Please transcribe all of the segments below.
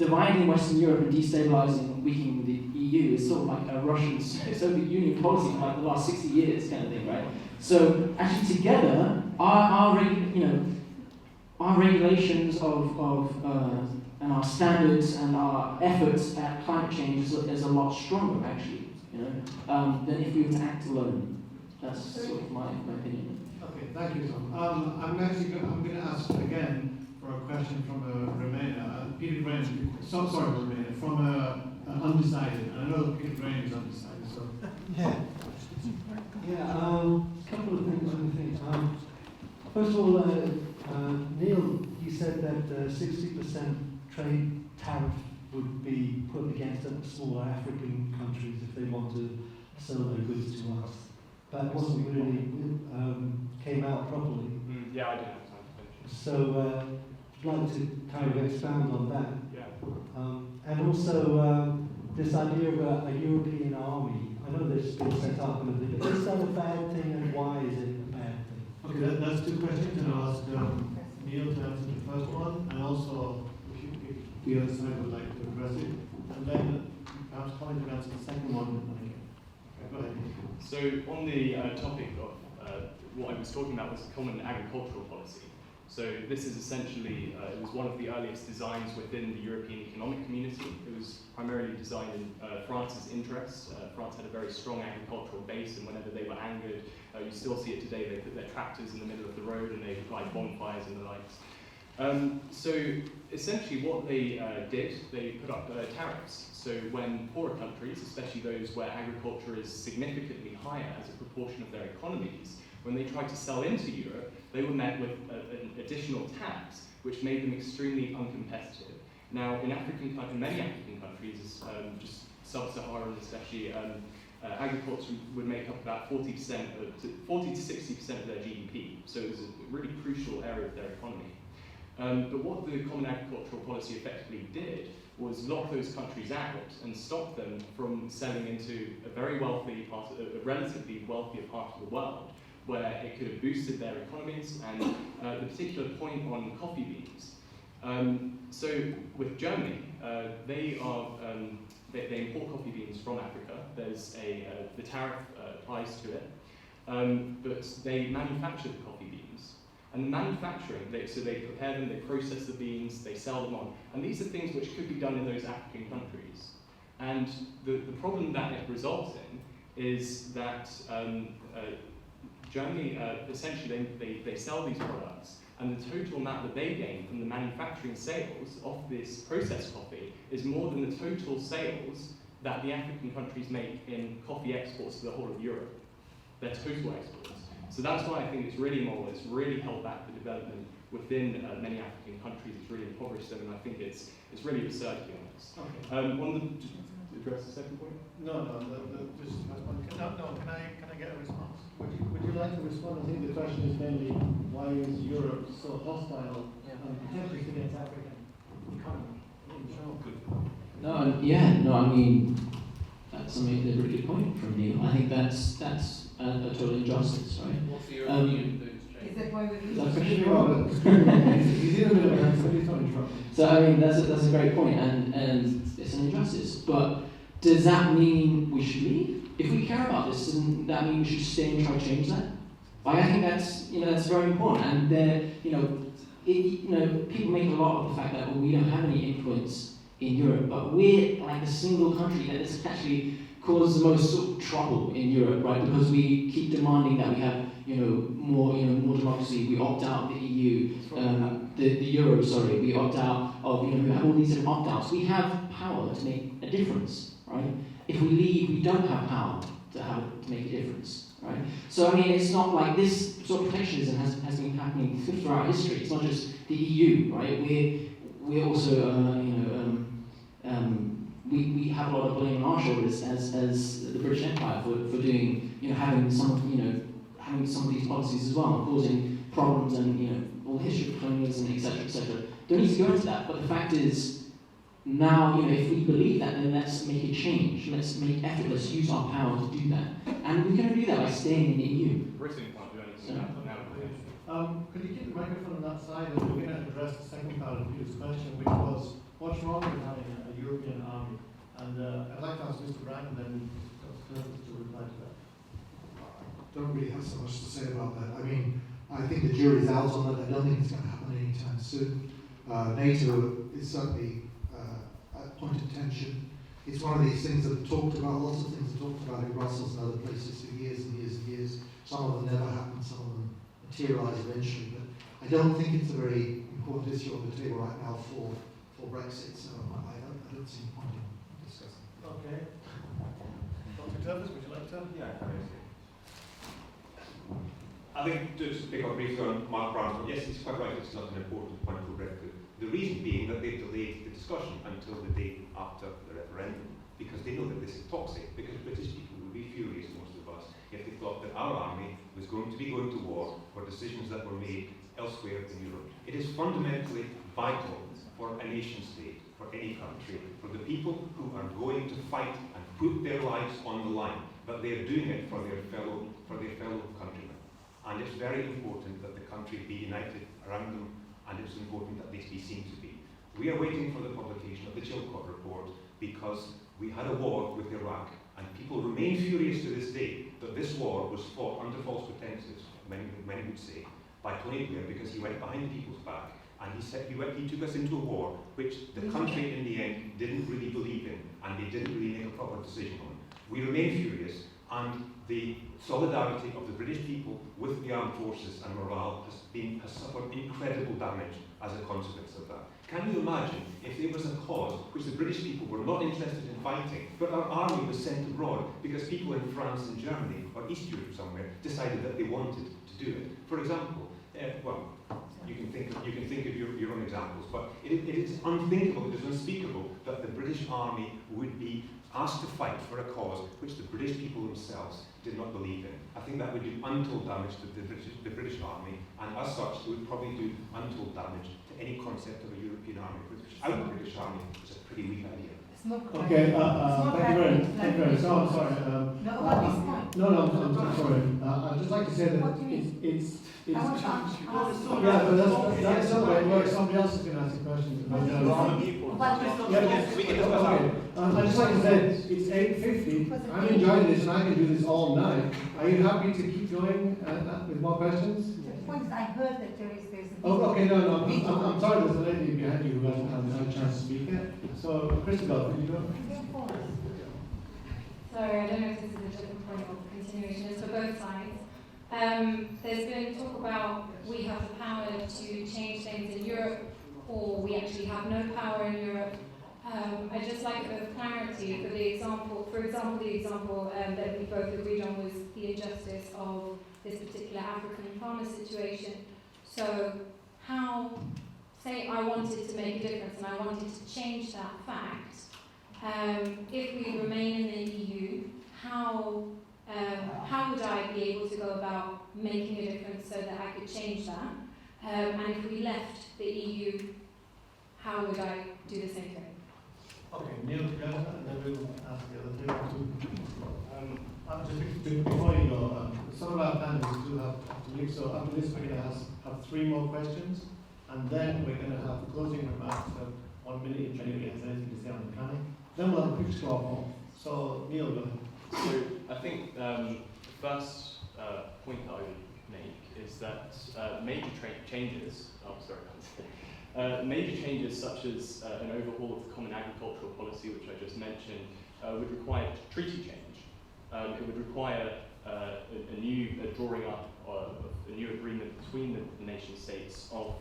dividing Western Europe and destabilizing and weakening the EU is sort of like a Russian Soviet Union policy for like the last 60 years kind of thing, right? So actually together, our regulations and our standards and our efforts at climate change is a lot stronger actually, than if we were to act alone. That's sort of my opinion. Okay, thank you, Tom. I'm going to ask again for a question from Romania. Peter Graham, Romania, from undecided. I know that Peter Graham is undecided, so. Yeah, a couple of things I think. First of all, Neil, you said that 60% trade tariff would be put against smaller African countries if they want to sell their goods to us. That wasn't really came out properly. Yeah, I didn't have time to finish. So I'd like to kind of expound on that. Yeah. And also this idea of a European army. I know this has been set up and everything, but is that a bad thing, and why is it a bad thing? Okay, that's two questions, and I'll ask Neil to answer the first one, and also if the other side would like to address it, and then perhaps Colin can answer the second one. Okay, go ahead. So on the topic of what I was talking about was the common agricultural policy. So this is essentially, it was one of the earliest designs within the European Economic Community. It was primarily designed in France's interests. France had a very strong agricultural base, and whenever they were angered, you still see it today, they put their tractors in the middle of the road and they light bonfires and the likes. So essentially what they did, they put up tariffs. So when poorer countries, especially those where agriculture is significantly higher as a proportion of their economies, when they tried to sell into Europe, they were met with an additional tax, which made them extremely uncompetitive. Now, in many African countries, just sub-Saharan especially, agriculture would make up about 40 to 60% of their GDP. So it was a really crucial area of their economy. But what the Common Agricultural Policy effectively did was lock those countries out and stop them from selling into a very wealthy part, a relatively wealthier part of the world, where it could have boosted their economies, and the particular point on coffee beans. So with Germany, they import coffee beans from Africa. There's the tariff applies to it, but they manufacture the coffee beans. And the manufacturing, so they prepare them, they process the beans, they sell them on. And these are things which could be done in those African countries. And the problem that it results in is that Germany, essentially, they sell these products, and the total amount that they gain from the manufacturing sales of this processed coffee is more than the total sales that the African countries make in coffee exports to the whole of Europe, their total exports. So that's why I think it's really immoral. It's really held back the development within many African countries. It's really impoverished them, and I think it's really absurd, to be honest. Okay. Just to address the second point? No, just can I get a response? Would you like to respond? I think the question is mainly why is Europe so hostile and protectionist against African economy? I mean, that's a really good point from Neil. I think that's a total injustice, right? What's the European food chain? Is that why we're He's in the middle of that, so he's not in trouble. So I mean, that's a great point, and it's an injustice. But does that mean we should leave? If we care about this, doesn't that mean we should stay and try to change that? Like, I think that's very important. And people make a lot of the fact that we don't have any influence in Europe, but we're like a single country that is actually causes the most sort of trouble in Europe, right? Because we keep demanding that we have more democracy. We opt out of the EU, the Euro. Sorry, we opt out of we have all these different opt-outs. We have power to make a difference, right? If we leave, we don't have power to make a difference, right? So I mean, it's not like this sort of protectionism has been happening throughout history. It's not just the EU, right? We're also we have a lot of blame on our shoulders as the British Empire for doing having some of these policies as well, causing problems and all the history of colonialism, etc., etc. Don't need to go into that, but the fact is. Now, if we believe that, then let's make a change. Let's make effort. Let's use our power to do that. And we're going to do that by staying in the EU. Britain can't do anything about that now. Could you keep the microphone on that side, and we're going to address the second part of Peter's question, which was, what's wrong with having a European army? And I'd like to ask Mr. Bragg and then Mr. Curtis to reply to that. Don't really have so much to say about that. I mean, I think the jury's out on that. I don't think it's going to happen anytime soon. NATO is certainly a point of tension. It's one of these things that are talked about, lots of things are talked about in Brussels and other places for years and years and years. Some of them never happen, some of them materialise eventually. But I don't think it's a very important issue on the table right now for Brexit, so I don't see a point in discussing. Okay. Dr. Curtis, would you like to? Yeah, I think just to pick up briefly on Mark Brown's point, yes, it's quite right, it's not an important point for Brexit. The reason being that they've delayed the discussion until the day after the referendum, because they know that this is toxic, because British people would be furious, most of us, if they thought that our army was going to be going to war for decisions that were made elsewhere in Europe. It is fundamentally vital for a nation state, for any country, for the people who are going to fight and put their lives on the line, but they are doing it for their fellow countrymen. And it's very important that the country be united around them, and it's important that they be seen to be. We are waiting for the publication of the Chilcot report because we had a war with Iraq, and people remain furious to this day that this war was fought under false pretenses, many would say, by Tony Blair, because he went behind the people's back, and he said he took us into a war which the country in the end didn't really believe in, and they didn't really make a proper decision on. We remain furious, and the solidarity of the British people with the armed forces and morale has suffered incredible damage as a consequence of that. Can you imagine if there was a cause which the British people were not interested in fighting, but our army was sent abroad because people in France and Germany or East Europe somewhere decided that they wanted to do it? For example, you can think of your own examples, but it is unthinkable, it is unspeakable that the British army would be asked to fight for a cause which the British people themselves did not believe in. I think that would do untold damage to the British army, and as such, it would probably do untold damage to any concept of a European army, which without the British army is a pretty weak idea. Okay, thank you very much. No, I'm sorry. I'm sorry. I'd just like to say that it's yeah, but that's not the way it works. Somebody else is going to ask a question. We can discuss that. I'd just like to say, it's 8:50. I'm enjoying this and I can do this all night. Are you happy to keep going with more questions? The point is, I heard that there's a... Oh, okay, no, I'm sorry, there's a lady behind you who hasn't had a chance to speak yet. So, Christabel, could you go? Sorry, I don't know if this is a different point of continuation. It's for both sides. There's been talk about we have the power to change things in Europe, or we actually have no power in Europe. I'd just like a bit of clarity for example, the example that we both agreed on was the injustice of this particular African farmer situation. So how, say I wanted to make a difference and I wanted to change that fact, if we remain in the EU, how would I be able to go about making a difference so that I could change that? And if we left the EU, how would I do the same thing? Okay, Neil together, and then we'll ask the other two. Just before you go, some of our panelists do have to leave, so after this we're going to have 3 more questions, and then we're going to have the closing remarks of 1 minute if anybody has anything to say on the planning. Then we'll have a quick straw poll. So, Neil, go ahead. So, I think the first point that I would make is that major changes, major changes such as an overhaul of the common agricultural policy, which I just mentioned, would require treaty change. It would require a new drawing up of a new agreement between the nation states of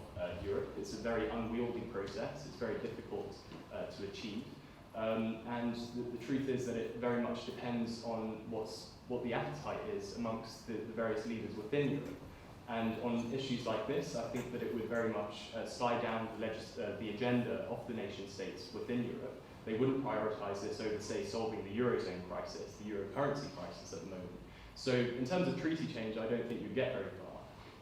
Europe. It's a very unwieldy process. It's very difficult to achieve. And the truth is that it very much depends on what the appetite is amongst the various leaders within Europe. And on issues like this, I think that it would very much slide down the agenda of the nation states within Europe. They wouldn't prioritise this over, say, solving the Eurozone crisis, the Euro currency crisis at the moment. So in terms of treaty change, I don't think you'd get very far.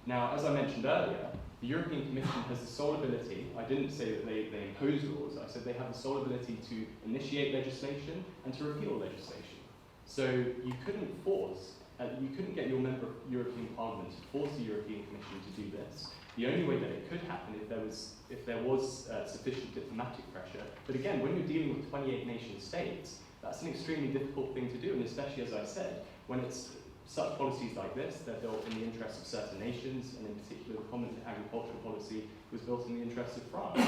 Now, as I mentioned earlier, the European Commission has the sole ability, I didn't say that they impose laws, I said they have the sole ability to initiate legislation and to repeal legislation. So you couldn't force You couldn't get your member of European Parliament to force the European Commission to do this. The only way that it could happen if there was sufficient diplomatic pressure. But again, when you're dealing with 28 nation states, that's an extremely difficult thing to do, and especially, as I said, when it's such policies like this, they're built in the interests of certain nations, and in particular, the common agricultural policy was built in the interests of France.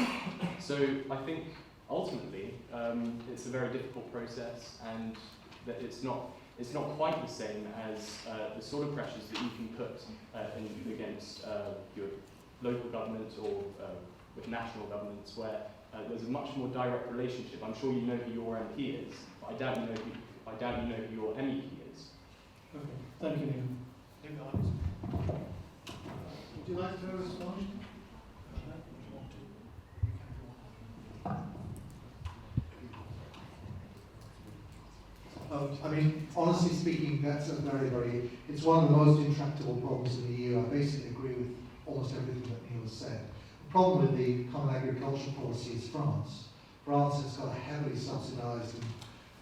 So I think ultimately, it's a very difficult process, and that it's not quite the same as the sort of pressures that you can put against your local government or with national governments, where there's a much more direct relationship. I'm sure you know who your MP is, but I doubt you know who your MEP is. Okay, thank you, Neil. Would you like to respond? I mean, honestly speaking, that's a it's one of the most intractable problems in the EU. I basically agree with almost everything that Neil has said. The problem with the common agricultural policy is France. France has got a heavily subsidised and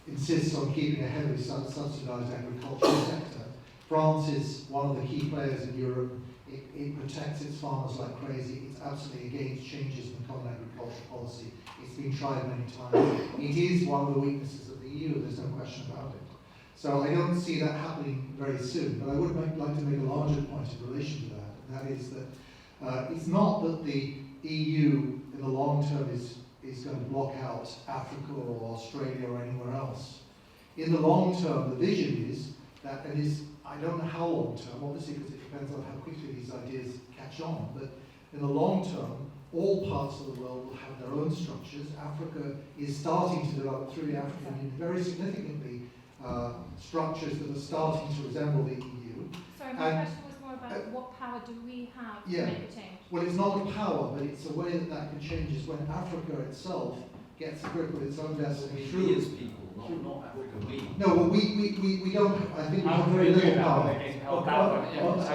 insists on keeping a heavily subsidised agricultural sector. France is one of the key players in Europe. It protects its farmers like crazy. It's absolutely against changes in the common agricultural policy. It's been tried many times. It is one of the weaknesses of the EU, there's no question about it. So I don't see that happening very soon, but I would like to make a larger point in relation to that, and that is that it's not that the EU in the long term is going to block out Africa or Australia or anywhere else. In the long term, the vision is that, and I don't know how long term, obviously, because it depends on how quickly these ideas catch on, but in the long term, all parts of the world will have their own structures. Africa is starting to develop through the African Union very significantly structures that are starting to resemble the EU. Sorry, my question was more about what power do we have to make a change? Well, it's not a power, but it's a way that can change is when Africa itself gets a grip with its own destiny. We as people, not Africa, we. No, well, we don't, I think we have very little power.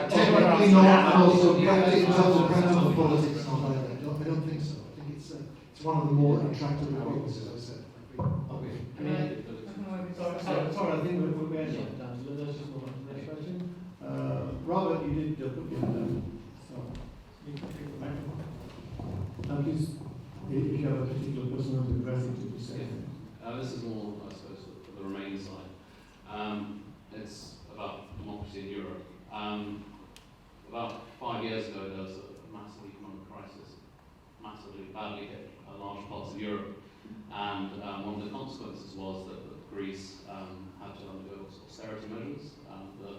Technically not, and also in terms of practical politics, not either. I don't think so. I think it's one of the more intractable problems, as I said. Okay. Sorry, I think we're ending up time, so let's just move on to the next question. Robert, you did put your hand up, so you can take the microphone. Please, if you have a particular person who's addressing to say. This is more, I suppose, for the Remain side. It's about democracy in Europe. About 5 years ago, there was a massive economic crisis, massively badly hit large parts of Europe. And one of the consequences was that Greece had to undergo austerity measures. The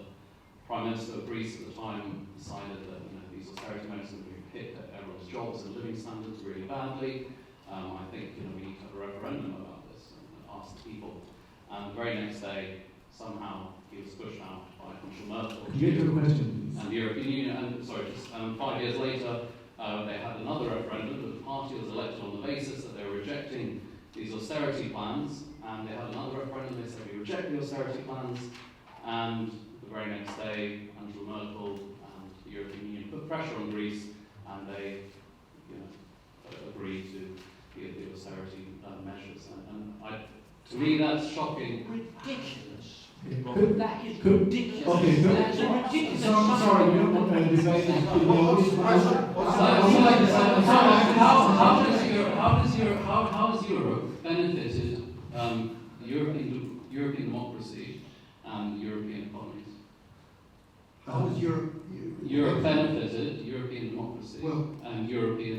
Prime Minister of Greece at the time decided that these austerity measures would hit everyone's jobs and living standards really badly. I think we need to have a referendum about this and ask the people. And the very next day, somehow he was pushed out by Chancellor Merkel. Could you get to a question, please? And the European Union. And 5 years later, they had another referendum, but the party was elected on the basis that they were rejecting these austerity plans, and they had another referendum. They said we reject the austerity plans, and the very next day, Angela Merkel and the European Union put pressure on Greece, and they, agreed to the austerity measures. And to me, that's shocking. Ridiculous. That is ridiculous. Okay, good. That's ridiculous. Sorry, we don't want to debate this. How has Europe benefited European democracy and European economies? How has Europe benefited European democracy and European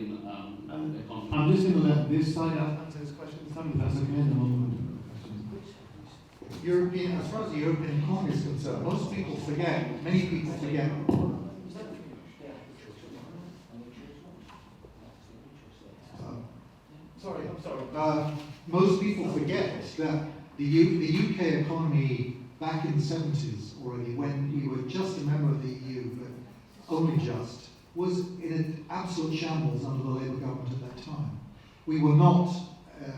economy? I'm just going to let this side answer this question. Somebody that's okay, and then we'll move on to the questions. as far as the European economy is concerned, most people forget, many people forget. Most people forget that the UK economy back in the 70s already, when we were just a member of the EU, but only just, was in an absolute shambles under the Labour government at that time. We were not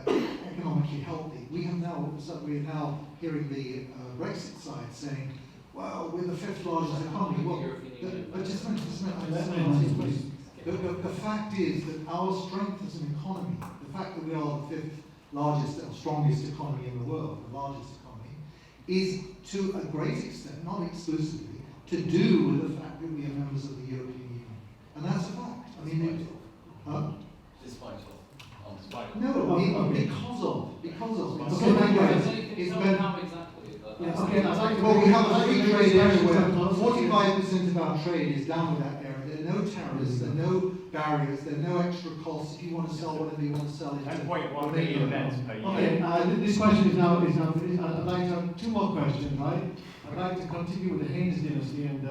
economically healthy. We are now hearing the Brexit side saying, well, we're the 5th largest economy. Well, but just a minute. The fact is that our strength as an economy, the fact that we are the 5th largest or strongest economy in the world, the largest economy, is to a great extent, not exclusively, to do with the fact that we are members of the European Union. And that's a fact. I mean, Despite no, I mean, because of. Okay, thank you. It's been, how exactly? Yeah, okay, I'd like to well, we have a I'd like to free raise trade area questions where on those. 45% of our trade is down with that area. There are no tariffs, there are no barriers, there are no extra costs. If you want to sell whatever you want to sell, into 10.1 million net per year. Okay, this question is now finished. I'd like to have two more questions, right? I'd like to continue with the Haynes dynasty and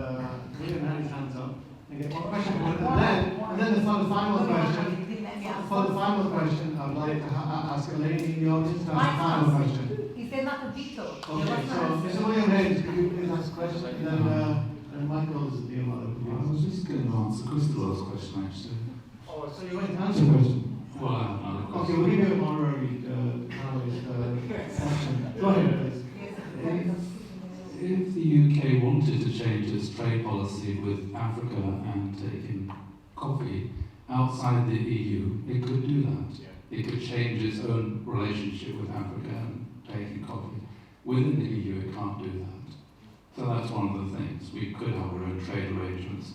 William had his hands up and get one question. And then for the final question, I'd like to ask a lady in the audience to ask a final question. Is there not a veto? Okay, so Mr. William Haynes, could you please ask a question? And Michael is the other. I was just going to answer Christopher's question, actually. Oh, so you want to answer the question? Well, I have another Okay, question. we'll give you an honorary panelist question. Go ahead, please. If the UK wanted to change its trade policy with Africa and taking coffee outside the EU, it could do that. It could change its own relationship with Africa and taking coffee. Within the EU, it can't do that. So that's one of the things. We could have our own trade arrangements